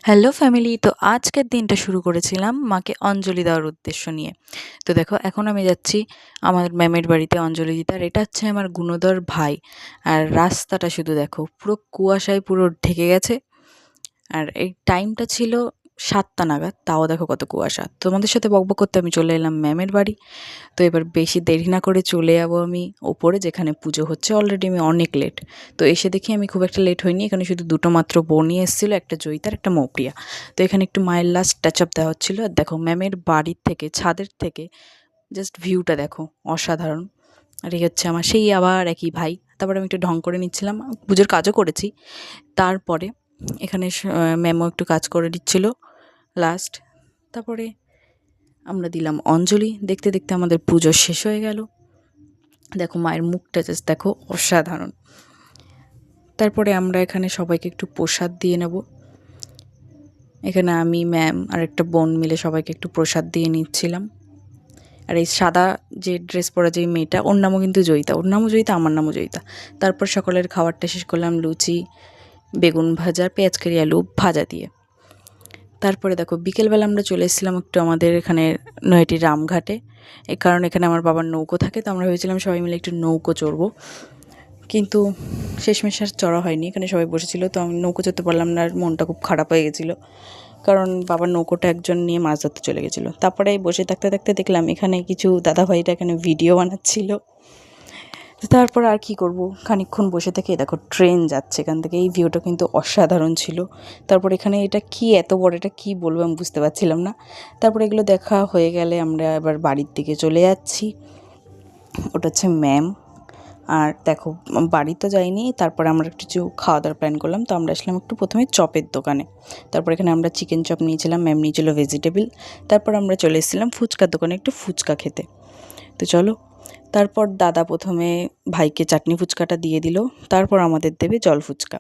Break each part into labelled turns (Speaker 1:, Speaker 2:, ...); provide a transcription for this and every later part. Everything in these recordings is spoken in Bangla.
Speaker 1: হ্যালো ফ্যামিলি, তো আজকের দিনটা শুরু করেছিলাম মাকে অঞ্জলি দেওয়ার উদ্দেশ্য নিয়ে। তো দেখো, এখন আমি যাচ্ছি আমার ম্যামের বাড়িতে অঞ্জলি দিতে। আর এটা হচ্ছে আমার গুণধর ভাই। আর রাস্তাটা শুধু দেখো, পুরো কুয়াশায় পুরো ঢেকে গেছে। আর এই টাইমটা ছিল 7টা নাগাদ, তাও দেখো কত কুয়াশা। তোমাদের সাথে বকবক করতে আমি চলে এলাম ম্যামের বাড়ি। তো এবার বেশি দেরি না করে চলে যাবো আমি ওপরে, যেখানে পুজো হচ্ছে। অলরেডি আমি অনেক লেট। তো এসে দেখি আমি খুব একটা লেট হইনি, এখানে শুধু দুটো মাত্র বনি এসেছিলো, একটা জয়িতার, একটা মৌপ্রিয়া। তো এখানে একটু মায়ের লাস্ট টাচ আপ দেওয়া হচ্ছিলো। আর দেখো ম্যামের বাড়ির থেকে, ছাদের থেকে জাস্ট ভিউটা দেখো, অসাধারণ। আর এই হচ্ছে আমার সেই আবার একই ভাই। তারপরে আমি একটু ঢং করে নিচ্ছিলাম, পুজোর কাজও করেছি। তারপরে এখানে ম্যামও একটু কাজ করে দিচ্ছিলো লাস্ট। তারপরে আমরা দিলাম অঞ্জলি। দেখতে দেখতে আমাদের পুজো শেষ হয়ে গেল। দেখো মায়ের মুখটা জাস্ট দেখো, অসাধারণ। তারপরে আমরা এখানে সবাইকে একটু প্রসাদ দিয়ে নেব। এখানে আমি, ম্যাম আর একটা বোন মিলে সবাইকে একটু প্রসাদ দিয়ে নিচ্ছিলাম। আর এই সাদা যে ড্রেস পরা যে মেয়েটা, ওর নামও কিন্তু জয়িতা। ওর নামও জয়িতা, আমার নামও জয়িতা। তারপর সকলের খাবারটা শেষ করলাম লুচি, বেগুন ভাজা, পেঁয়াজ কারি, আলু ভাজা দিয়ে। তারপরে দেখো বিকেলবেলা আমরা চলে এসেছিলাম একটু আমাদের এখানে নয়াটি রামঘাটে। এই কারণ এখানে আমার বাবার নৌকো থাকে, তো আমরা ভেবেছিলাম সবাই মিলে একটু নৌকো চড়বো। কিন্তু শেষমেশ আর চড়া হয়নি। এখানে সবাই বসেছিল, তো আমি নৌকো চড়তে পারলাম না। আর মনটা খুব খারাপ হয়ে গেছিলো, কারণ বাবার নৌকোটা একজন নিয়ে মাছ ধরতে চলে গেছিলো। তারপরে বসে থাকতে থাকতে দেখলাম এখানে কিছু দাদাভাইরা এখানে ভিডিও বানাচ্ছিল। তারপর আর কি করব, খানিকক্ষণ বসে থেকে দেখো ট্রেন যাচ্ছে এখান থেকে। এই ভিউটা কিন্তু অসাধারণ ছিল। তারপর এখানে এটা কি এত বড়, এটা কি বলবো আমি বুঝতে পারছিলাম না। তারপর এগুলো দেখা হয়ে গেলে আমরা এবার বাড়ির দিকে চলে যাচ্ছি। ওটা হচ্ছে ম্যাম। আর দেখো বাড়ি তো যাইনি। তারপরে আমরা কিছু খাওয়া দাওয়ার প্ল্যান করলাম। তো আমরা আসলাম একটু প্রথমে চপের দোকানে। তারপর এখানে আমরা চিকেন চপ নিয়েছিলাম, ম্যাম নিয়েছিল ভেজিটেবল। তারপর আমরা চলে এসেছিলাম ফুচকার দোকানে একটু ফুচকা খেতে। তো চলো, তারপর দাদা প্রথমে ভাইকে চাটনি ফুচকাটা দিয়ে দিল, তারপর আমাদের দেবে জল ফুচকা।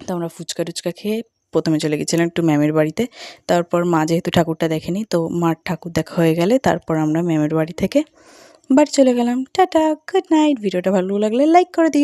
Speaker 1: তো আমরা ফুচকা টুচকা খেয়ে প্রথমে চলে গেছিলাম একটু ম্যামের বাড়িতে। তারপর মা যেহেতু ঠাকুরটা দেখেনি, তো মার ঠাকুর দেখা হয়ে গেলে তারপর আমরা ম্যামের বাড়ি থেকে বাড়ি চলে গেলাম। Tata, good night. ভিডিওটা ভালো লাগলে লাইক করে দিও।